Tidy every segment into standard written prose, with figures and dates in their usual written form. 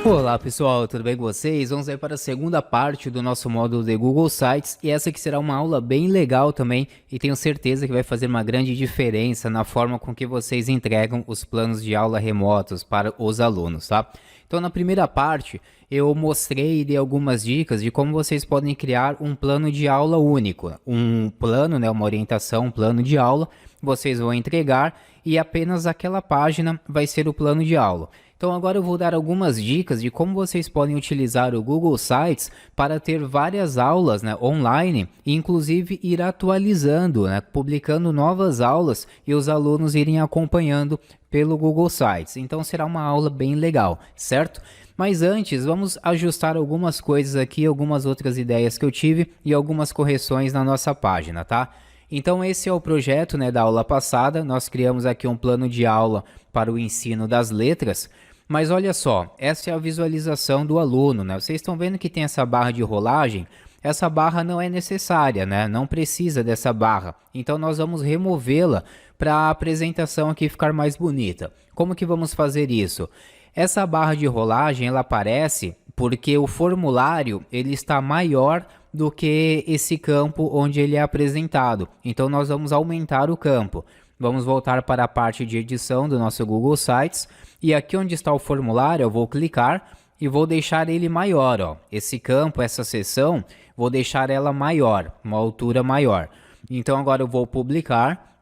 Olá pessoal, tudo bem com vocês? Vamos aí para a segunda parte do nosso módulo de Google Sites e essa que será uma aula bem legal também e tenho certeza que vai fazer uma grande diferença na forma com que vocês entregam os planos de aula remotos para os alunos, tá? Então na primeira parte eu mostrei e dei algumas dicas de como vocês podem criar um plano de aula único, um plano, né, uma orientação, um plano de aula, vocês vão entregar e apenas aquela página vai ser o plano de aula. Então agora eu vou dar algumas dicas de como vocês podem utilizar o Google Sites para ter várias aulas, né, online e inclusive ir atualizando, né, publicando novas aulas e os alunos irem acompanhando pelo Google Sites. Então será uma aula bem legal, certo? Mas antes, vamos ajustar algumas coisas aqui, algumas outras ideias que eu tive e algumas correções na nossa página, tá? Então esse é o projeto, né, da aula passada. Nós criamos aqui um plano de aula para o ensino das letras. Mas olha só, essa é a visualização do aluno, né? Vocês estão vendo que tem essa barra de rolagem? Essa barra não é necessária, né? Não precisa dessa barra. Então nós vamos removê-la para a apresentação aqui ficar mais bonita. Como que vamos fazer isso? Essa barra de rolagem, ela aparece porque o formulário ele está maior do que esse campo onde ele é apresentado. Então nós vamos aumentar o campo. Vamos voltar para a parte de edição do nosso Google Sites e aqui onde está o formulário eu vou clicar e vou deixar ele maior, ó. Esse campo, essa seção, vou deixar ela maior, uma altura maior. Então agora eu vou publicar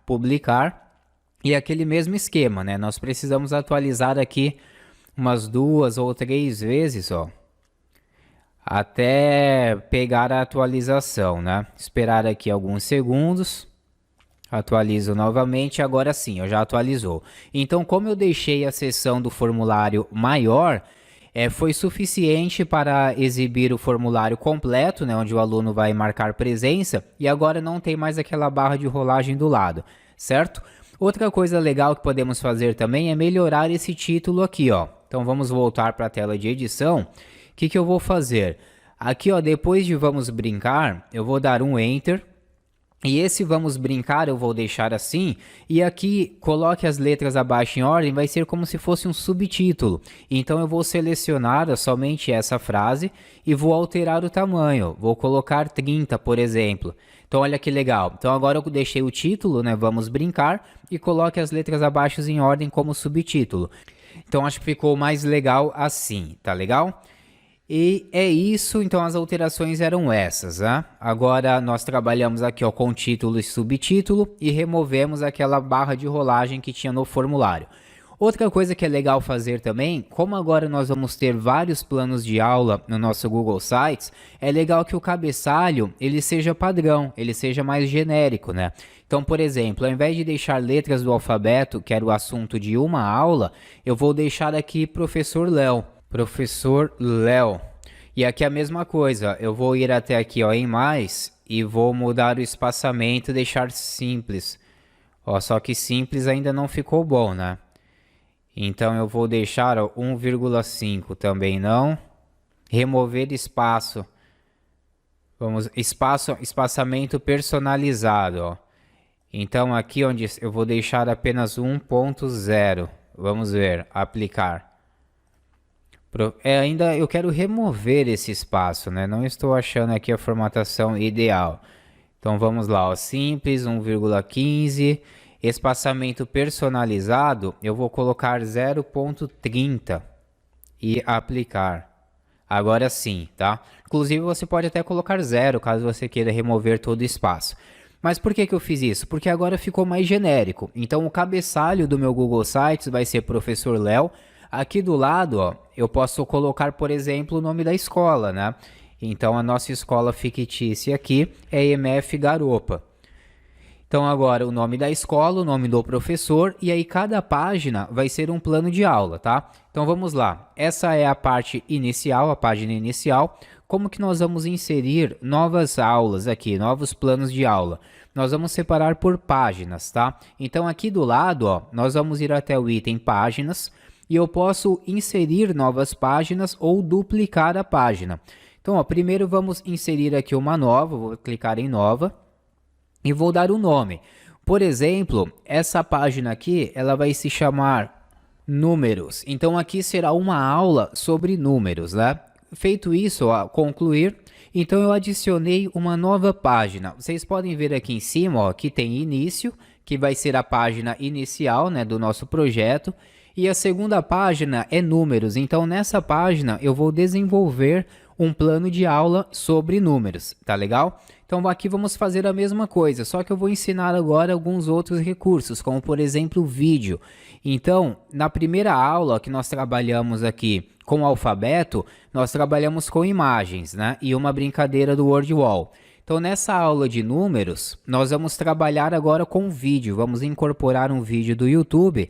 e aquele mesmo esquema, né? Nós precisamos atualizar aqui umas 2 ou 3 vezes, ó, até pegar a atualização, né? Esperar aqui alguns segundos. Atualizo novamente, agora sim, já atualizou. Então, como eu deixei a seção do formulário maior, foi suficiente para exibir o formulário completo, né, onde o aluno vai marcar presença, e agora não tem mais aquela barra de rolagem do lado, certo? Outra coisa legal que podemos fazer também é melhorar esse título aqui, ó. Então, vamos voltar para a tela de edição. O que eu vou fazer? Aqui, ó, depois de vamos brincar, eu vou dar um Enter. E esse vamos brincar eu vou deixar assim, e aqui coloque as letras abaixo em ordem, vai ser como se fosse um subtítulo. Então eu vou selecionar somente essa frase e vou alterar o tamanho, vou colocar 30, por exemplo. Então olha que legal, então agora eu deixei o título, né, vamos brincar, e coloque as letras abaixo em ordem como subtítulo. Então acho que ficou mais legal assim, tá legal? E é isso, então as alterações eram essas, né? Agora nós trabalhamos aqui ó, com título e subtítulo e removemos aquela barra de rolagem que tinha no formulário. Outra coisa que é legal fazer também, como agora nós vamos ter vários planos de aula no nosso Google Sites, é legal que o cabeçalho ele seja padrão, ele seja mais genérico, né? Então, por exemplo, ao invés de deixar letras do alfabeto, que era o assunto de uma aula, eu vou deixar aqui Professor Léo. Professor Léo. E aqui a mesma coisa, eu vou ir até aqui ó, em mais e vou mudar o espaçamento e deixar simples. Ó, só que simples ainda não ficou bom, né? Então eu vou deixar ó, 1,5 também não. Remover espaço. Vamos, espaçamento personalizado. Ó. Então aqui onde eu vou deixar apenas 1.0. Vamos ver, aplicar. Ainda eu quero remover esse espaço, né? Não estou achando aqui a formatação ideal. Então vamos lá, ó, simples, 1,15. Espaçamento personalizado, eu vou colocar 0.30 e aplicar. Agora sim, tá? Inclusive você pode até colocar 0, caso você queira remover todo o espaço. Mas por que eu fiz isso? Porque agora ficou mais genérico. Então o cabeçalho do meu Google Sites vai ser Professor Léo. Aqui do lado, ó, eu posso colocar, por exemplo, o nome da escola, né? Então, a nossa escola fictícia aqui é EMF Garopa. Então, agora, o nome da escola, o nome do professor, e aí cada página vai ser um plano de aula, tá? Então, vamos lá. Essa é a parte inicial, a página inicial. Como que nós vamos inserir novas aulas aqui, novos planos de aula? Nós vamos separar por páginas, tá? Então, aqui do lado, ó, nós vamos ir até o item páginas, e eu posso inserir novas páginas ou duplicar a página. Então, ó, primeiro vamos inserir aqui uma nova, vou clicar em nova e vou dar um nome. Por exemplo, essa página aqui, ela vai se chamar números. Então aqui será uma aula sobre números, né? Feito isso, ó, concluir, então eu adicionei uma nova página. Vocês podem ver aqui em cima, ó, que tem início, que vai ser a página inicial, né, do nosso projeto. E a segunda página é números. Então nessa página eu vou desenvolver um plano de aula sobre números, tá legal? Então aqui vamos fazer a mesma coisa, só que eu vou ensinar agora alguns outros recursos, como por exemplo o vídeo. Então, na primeira aula que nós trabalhamos aqui com o alfabeto, nós trabalhamos com imagens, né? E uma brincadeira do Word Wall. Então, nessa aula de números, nós vamos trabalhar agora com vídeo. Vamos incorporar um vídeo do YouTube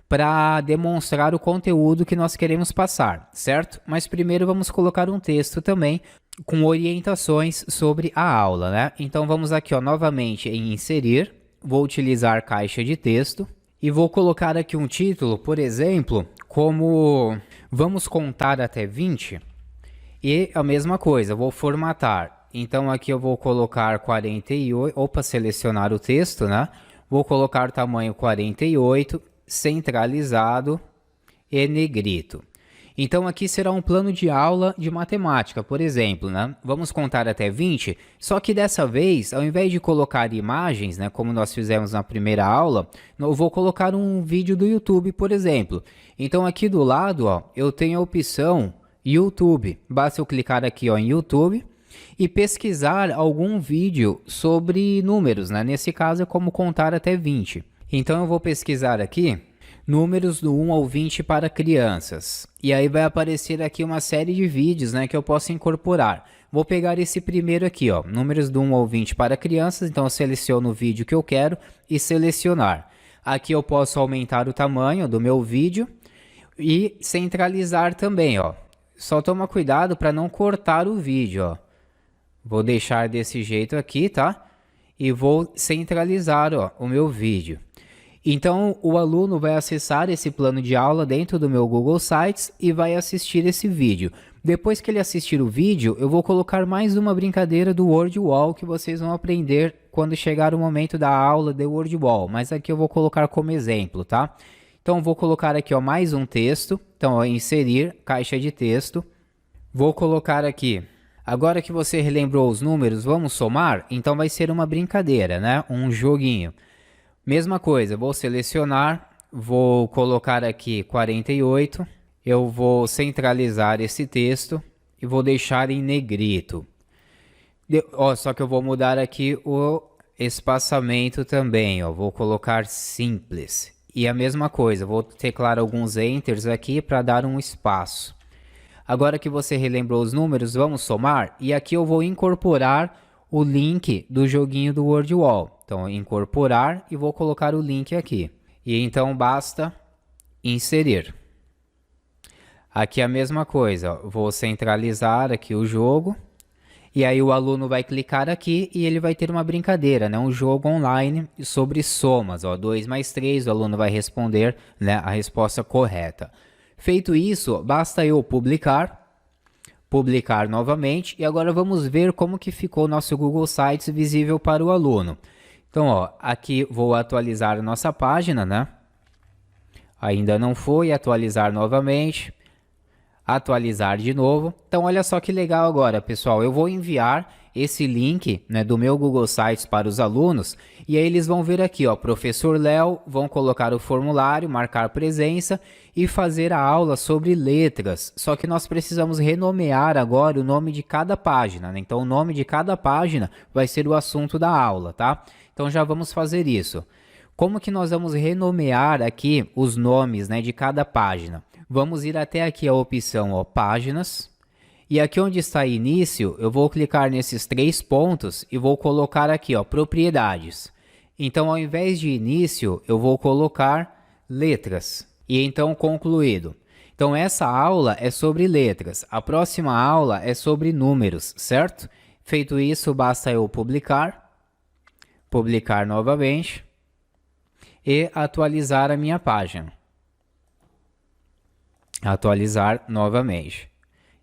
para demonstrar o conteúdo que nós queremos passar, certo? Mas primeiro vamos colocar um texto também com orientações sobre a aula, né? Então vamos aqui, ó, novamente em inserir, vou utilizar caixa de texto e vou colocar aqui um título, por exemplo, como vamos contar até 20 e a mesma coisa, vou formatar. Então aqui eu vou colocar 48, selecionar o texto, né? Vou colocar tamanho 48, centralizado e negrito. Então aqui será um plano de aula de matemática, por exemplo, né? Vamos contar até 20, só que dessa vez, ao invés de colocar imagens, né, como nós fizemos na primeira aula, eu vou colocar um vídeo do YouTube, por exemplo. Então aqui do lado, ó, eu tenho a opção YouTube. Basta eu clicar aqui, ó, em YouTube e pesquisar algum vídeo sobre números, né? Nesse caso é como contar até 20. Então eu vou pesquisar aqui números do 1 ao 20 para crianças. E aí vai aparecer aqui uma série de vídeos, né, que eu posso incorporar. Vou pegar esse primeiro aqui, ó, números do 1 ao 20 para crianças. Então eu seleciono o vídeo que eu quero e selecionar. Aqui eu posso aumentar o tamanho do meu vídeo e centralizar também, ó. Só toma cuidado para não cortar o vídeo, ó. Vou deixar desse jeito aqui, tá? E vou centralizar, ó, o meu vídeo. Então, o aluno vai acessar esse plano de aula dentro do meu Google Sites e vai assistir esse vídeo. Depois que ele assistir o vídeo, eu vou colocar mais uma brincadeira do Word Wall que vocês vão aprender quando chegar o momento da aula de Word Wall. Mas aqui eu vou colocar como exemplo, tá? Então, vou colocar aqui, ó, mais um texto. Então, ó, inserir, caixa de texto. Vou colocar aqui. Agora que você relembrou os números, vamos somar? Então, vai ser uma brincadeira, né? Um joguinho. Mesma coisa, vou selecionar, vou colocar aqui 48, eu vou centralizar esse texto e vou deixar em negrito. Só que eu vou mudar aqui o espaçamento também, ó, vou colocar simples. E a mesma coisa, vou teclar alguns enters aqui para dar um espaço. Agora que você relembrou os números, vamos somar? E aqui eu vou incorporar o link do joguinho do Word Wall. Então, incorporar e vou colocar o link aqui. E então basta inserir. Aqui a mesma coisa, ó. Vou centralizar aqui o jogo. E aí o aluno vai clicar aqui e ele vai ter uma brincadeira, né? Um jogo online sobre somas. Ó. 2 mais 3, o aluno vai responder, né, a resposta correta. Feito isso, basta eu publicar novamente, e agora vamos ver como que ficou o nosso Google Sites visível para o aluno. Então, ó, aqui vou atualizar a nossa página, né? Ainda não foi, atualizar novamente, atualizar de novo. Então, olha só que legal agora, pessoal, eu vou enviar esse link, né, do meu Google Sites para os alunos, e aí eles vão ver aqui, ó, Professor Léo, vão colocar o formulário, marcar presença e fazer a aula sobre letras. Só que nós precisamos renomear agora o nome de cada página, né? Então o nome de cada página vai ser o assunto da aula, tá? Então já vamos fazer isso. Como que nós vamos renomear aqui os nomes, né, de cada página? Vamos ir até aqui a opção, ó, páginas. E aqui onde está início, eu vou clicar nesses 3 pontos e vou colocar aqui, ó, propriedades. Então, ao invés de início, eu vou colocar letras. E então, concluído. Então, essa aula é sobre letras. A próxima aula é sobre números, certo? Feito isso, basta eu publicar novamente e atualizar a minha página. Atualizar novamente.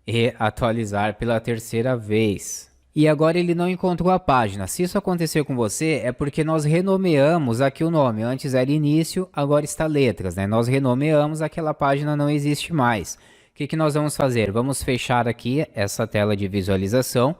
E atualizar pela terceira vez. E agora ele não encontrou a página. Se isso acontecer com você, é porque nós renomeamos aqui o nome. Antes era início, agora está letras, né? Nós renomeamos, aquela página não existe mais. O que nós vamos fazer? Vamos fechar aqui essa tela de visualização.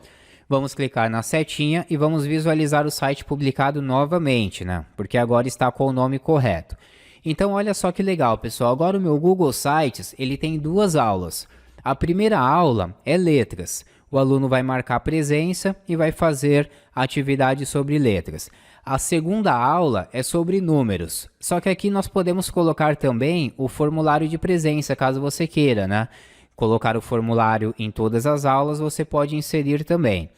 Vamos clicar na setinha e vamos visualizar o site publicado novamente, né? Porque agora está com o nome correto. Então, olha só que legal, pessoal. Agora o meu Google Sites, ele tem duas aulas. A primeira aula é letras. O aluno vai marcar presença e vai fazer atividade sobre letras. A segunda aula é sobre números. Só que aqui nós podemos colocar também o formulário de presença, caso você queira, né? Colocar o formulário em todas as aulas, você pode inserir também.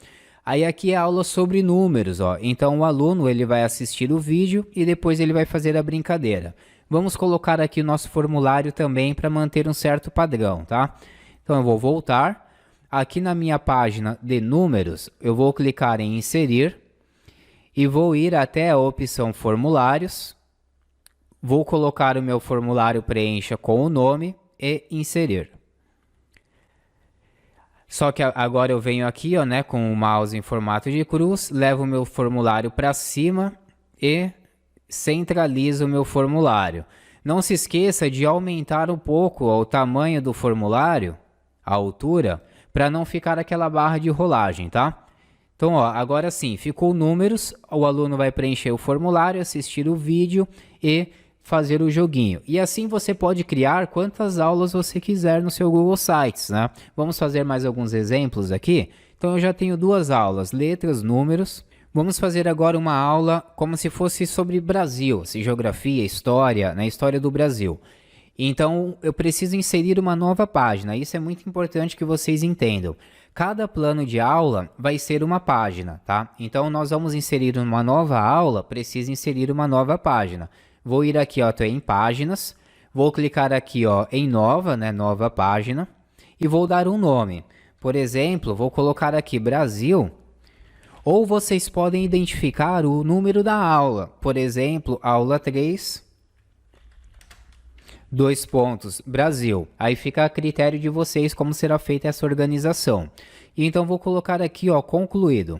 Aí aqui é a aula sobre números, ó. Então o aluno ele vai assistir o vídeo e depois ele vai fazer a brincadeira. Vamos colocar aqui o nosso formulário também para manter um certo padrão, tá? Então eu vou voltar. Aqui na minha página de números, eu vou clicar em inserir e vou ir até a opção formulários. Vou colocar o meu formulário preencha com o nome e inserir. Só que agora eu venho aqui, ó, né, com o mouse em formato de cruz, levo o meu formulário para cima e centralizo o meu formulário. Não se esqueça de aumentar um pouco ó, o tamanho do formulário, a altura, para não ficar aquela barra de rolagem, tá? Então, ó, agora sim, ficou números, o aluno vai preencher o formulário, assistir o vídeo e fazer o joguinho. E assim você pode criar quantas aulas você quiser no seu Google Sites, né? Vamos fazer mais alguns exemplos aqui? Então, eu já tenho duas aulas, letras, números. Vamos fazer agora uma aula como se fosse sobre Brasil, geografia, história, né? História do Brasil. Então, eu preciso inserir uma nova página. Isso é muito importante que vocês entendam. Cada plano de aula vai ser uma página, tá? Então, nós vamos inserir uma nova aula, preciso inserir uma nova página. Vou ir aqui, ó, tô em páginas. Vou clicar aqui, ó, em nova, né? Nova página. E vou dar um nome. Por exemplo, vou colocar aqui Brasil. Ou vocês podem identificar o número da aula. Por exemplo, aula 3... Brasil. Aí fica a critério de vocês como será feita essa organização. E então vou colocar aqui, ó, concluído.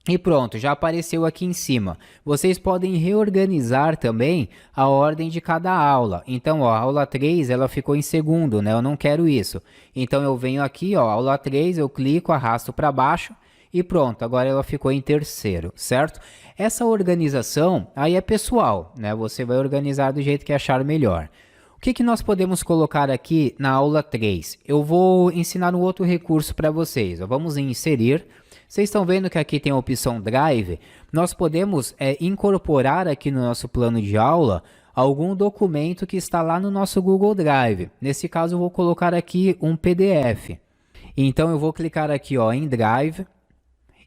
E pronto, já apareceu aqui em cima. Vocês podem reorganizar também a ordem de cada aula. Então, ó, a aula 3, ela ficou em segundo, né? Eu não quero isso. Então eu venho aqui, ó, aula 3, eu clico, arrasto para baixo e pronto, agora ela ficou em terceiro, certo? Essa organização aí é pessoal, né? Você vai organizar do jeito que achar melhor. O que nós podemos colocar aqui na aula 3? Eu vou ensinar um outro recurso para vocês. Vamos em inserir. Vocês estão vendo que aqui tem a opção Drive. Nós podemos incorporar aqui no nosso plano de aula algum documento que está lá no nosso Google Drive. Nesse caso, eu vou colocar aqui um PDF. Então, eu vou clicar aqui ó, em Drive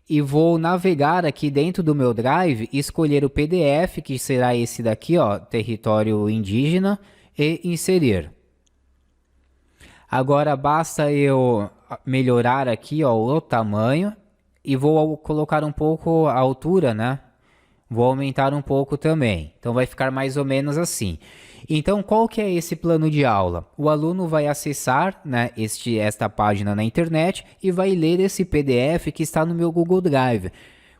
e vou navegar aqui dentro do meu Drive e escolher o PDF, que será esse daqui, ó, território indígena, e inserir. Agora basta eu melhorar aqui ó, o tamanho e vou colocar um pouco a altura, né? Vou aumentar um pouco também. Então vai ficar mais ou menos assim. Então qual que é esse plano de aula? O aluno vai acessar, né, esta página na internet e vai ler esse PDF que está no meu Google Drive.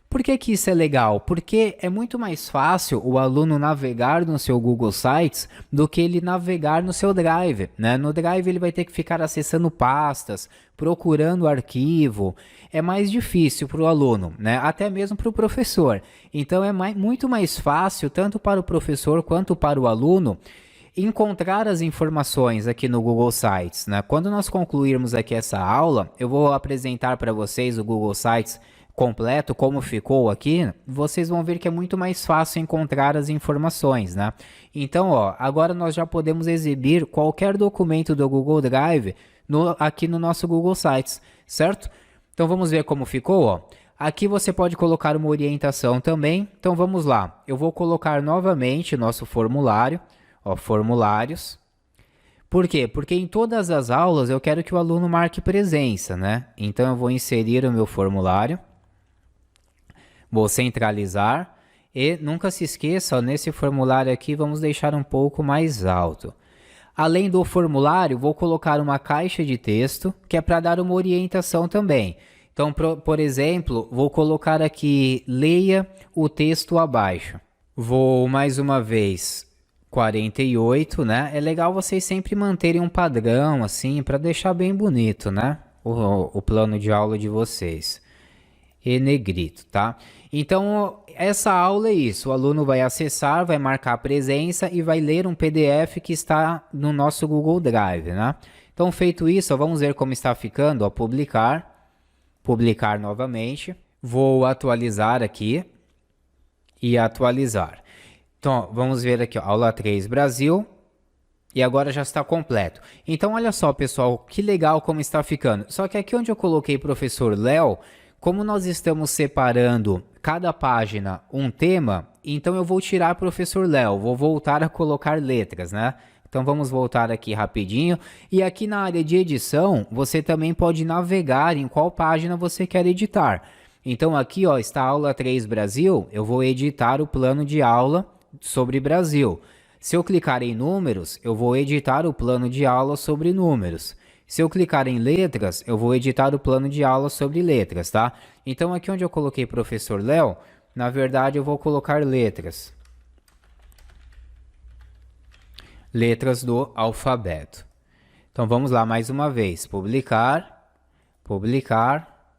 Por que isso é legal? Porque é muito mais fácil o aluno navegar no seu Google Sites do que ele navegar no seu Drive, né? No Drive ele vai ter que ficar acessando pastas, procurando arquivo. É mais difícil para o aluno, né? Até mesmo para o professor. Então é muito mais fácil, tanto para o professor quanto para o aluno, encontrar as informações aqui no Google Sites, né? Quando nós concluirmos aqui essa aula, eu vou apresentar para vocês o Google Sites completo, como ficou aqui, vocês vão ver que é muito mais fácil encontrar as informações, né? Então, ó, agora nós já podemos exibir qualquer documento do Google Drive aqui no nosso Google Sites, certo? Então, vamos ver como ficou, ó. Aqui você pode colocar uma orientação também. Então, vamos lá. Eu vou colocar novamente o nosso formulário, ó, formulários. Por quê? Porque em todas as aulas eu quero que o aluno marque presença, né? Então, eu vou inserir o meu formulário. Vou centralizar e nunca se esqueça, ó, nesse formulário aqui vamos deixar um pouco mais alto. Além do formulário, vou colocar uma caixa de texto que é para dar uma orientação também. Então, por exemplo, vou colocar aqui, leia o texto abaixo. Vou mais uma vez 48, né? É legal vocês sempre manterem um padrão assim para deixar bem bonito, né? O plano de aula de vocês. E negrito, tá? Então, essa aula é isso. O aluno vai acessar, vai marcar a presença e vai ler um PDF que está no nosso Google Drive, né? Então, feito isso, ó, vamos ver como está ficando. Ó, publicar novamente. Vou atualizar aqui e atualizar. Então, vamos ver aqui, ó, aula 3 Brasil, e agora já está completo. Então, olha só, pessoal, que legal como está ficando. Só que aqui onde eu coloquei professor Léo, como nós estamos separando cada página um tema, então eu vou tirar professor Léo, vou voltar a colocar letras, né? Então, vamos voltar aqui rapidinho. E aqui na área de edição, você também pode navegar em qual página você quer editar. Então, aqui ó, está a aula 3 Brasil, eu vou editar o plano de aula sobre Brasil. Se eu clicar em números, eu vou editar o plano de aula sobre números. Se eu clicar em letras, eu vou editar o plano de aula sobre letras, tá? Então, aqui onde eu coloquei professor Léo, na verdade eu vou colocar letras. Letras do alfabeto. Então, vamos lá mais uma vez. Publicar, publicar.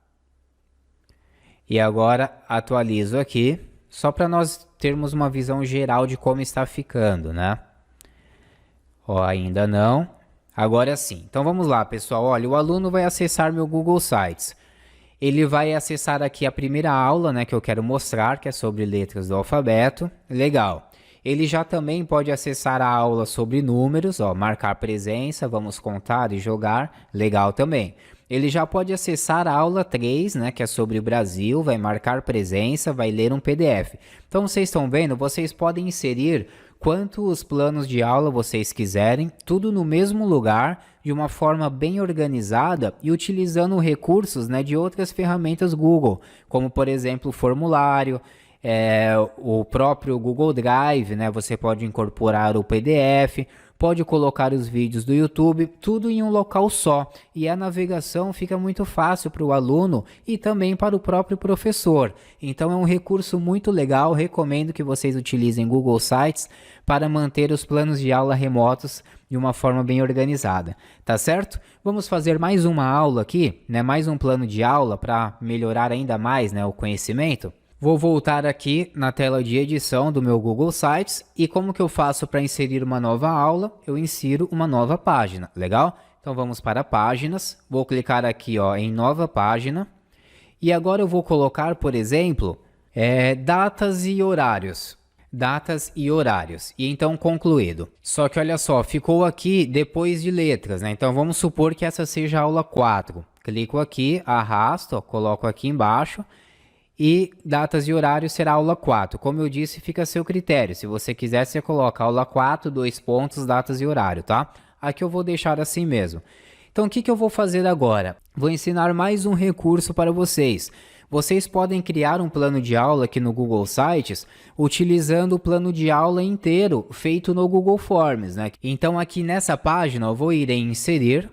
E agora atualizo aqui, só para nós termos uma visão geral de como está ficando, né? Ó, ainda não. Agora sim. Então vamos lá, pessoal. Olha, o aluno vai acessar meu Google Sites. Ele vai acessar aqui a primeira aula, né, que eu quero mostrar, que é sobre letras do alfabeto. Legal. Ele já também pode acessar a aula sobre números, ó, marcar presença, vamos contar e jogar. Legal também. Ele já pode acessar a aula 3, né, que é sobre o Brasil, vai marcar presença, vai ler um PDF. Então, vocês estão vendo, vocês podem inserir quantos planos de aula vocês quiserem, tudo no mesmo lugar, de uma forma bem organizada e utilizando recursos, né, de outras ferramentas Google, como, por exemplo, o formulário, o próprio Google Drive, né, você pode incorporar o PDF, pode colocar os vídeos do YouTube, tudo em um local só. E a navegação fica muito fácil para o aluno e também para o próprio professor. Então é um recurso muito legal, recomendo que vocês utilizem Google Sites para manter os planos de aula remotos de uma forma bem organizada, tá certo? Vamos fazer mais uma aula aqui, né? Mais um plano de aula para melhorar ainda mais, né, o conhecimento. Vou voltar aqui na tela de edição do meu Google Sites e como que eu faço para inserir uma nova aula? Eu insiro uma nova página, legal? Então vamos para páginas, vou clicar aqui ó, em nova página e agora eu vou colocar, por exemplo, datas e horários. Datas e horários. E então concluído. Só que olha só, ficou aqui depois de letras, né? Então vamos supor que essa seja a aula 4. Clico aqui, arrasto, ó, coloco aqui embaixo. E datas e horários será aula 4. Como eu disse, fica a seu critério. Se você quiser, você coloca aula 4, 2 pontos, datas e horário, tá? Aqui eu vou deixar assim mesmo. Então, o que eu vou fazer agora? Vou ensinar mais um recurso para vocês. Vocês podem criar um plano de aula aqui no Google Sites utilizando o plano de aula inteiro feito no Google Forms, né? Então, aqui nessa página, eu vou ir em Inserir,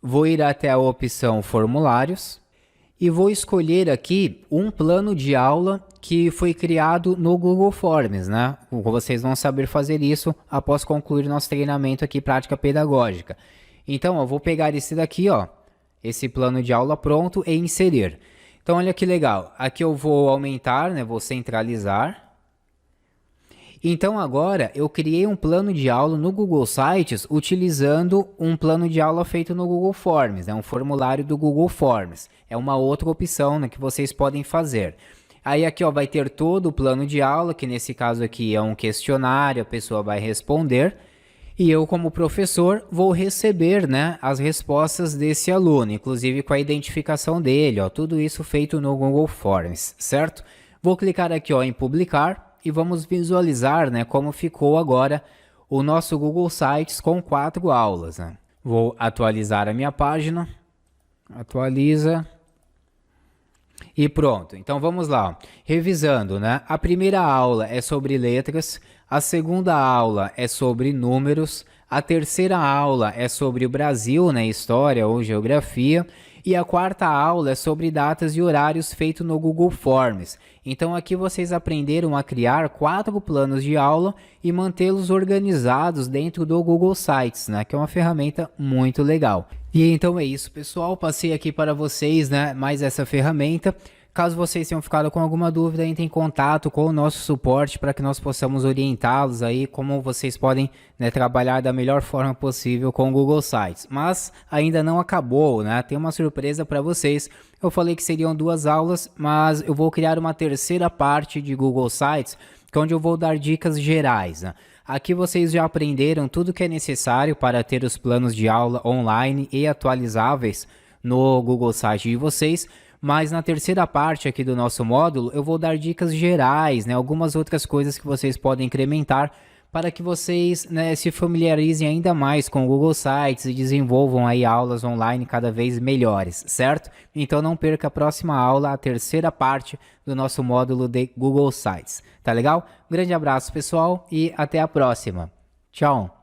vou ir até a opção Formulários, e vou escolher aqui um plano de aula que foi criado no Google Forms, né? Vocês vão saber fazer isso após concluir nosso treinamento aqui, prática pedagógica. Então, eu vou pegar esse daqui, ó, esse plano de aula pronto e inserir. Então, olha que legal. Aqui eu vou aumentar, né? Vou centralizar. Então agora eu criei um plano de aula no Google Sites utilizando um plano de aula feito no Google Forms, né? Um formulário do Google Forms. É uma outra opção, né, que vocês podem fazer. Aí aqui ó, vai ter todo o plano de aula, que nesse caso aqui é um questionário, a pessoa vai responder. E eu, como professor, vou receber, né, as respostas desse aluno, inclusive com a identificação dele, ó, tudo isso feito no Google Forms, certo? Vou clicar aqui ó, em publicar. E vamos visualizar, né, como ficou agora o nosso Google Sites com 4 aulas, né? Vou atualizar a minha página, atualiza e pronto. Então vamos lá, ó. Revisando, né? A primeira aula é sobre letras, a segunda aula é sobre números, A terceira aula é sobre o Brasil, né, história ou geografia. E a quarta aula é sobre datas e horários feito no Google Forms. Então aqui vocês aprenderam a criar 4 planos de aula e mantê-los organizados dentro do Google Sites, né, que é uma ferramenta muito legal. E então é isso, pessoal. Passei aqui para vocês, né, mais essa ferramenta. Caso vocês tenham ficado com alguma dúvida, entre em contato com o nosso suporte para que nós possamos orientá-los aí como vocês podem, né, trabalhar da melhor forma possível com o Google Sites. Mas ainda não acabou, né? Tem uma surpresa para vocês. Eu falei que seriam 2 aulas, mas eu vou criar uma terceira parte de Google Sites, onde eu vou dar dicas gerais, né? Aqui vocês já aprenderam tudo que é necessário para ter os planos de aula online e atualizáveis no Google Site de vocês. Mas na terceira parte aqui do nosso módulo, eu vou dar dicas gerais, né? Algumas outras coisas que vocês podem incrementar para que vocês, né, se familiarizem ainda mais com o Google Sites e desenvolvam aí aulas online cada vez melhores, certo? Então não perca a próxima aula, a terceira parte do nosso módulo de Google Sites, tá legal? Um grande abraço, pessoal, e até a próxima. Tchau!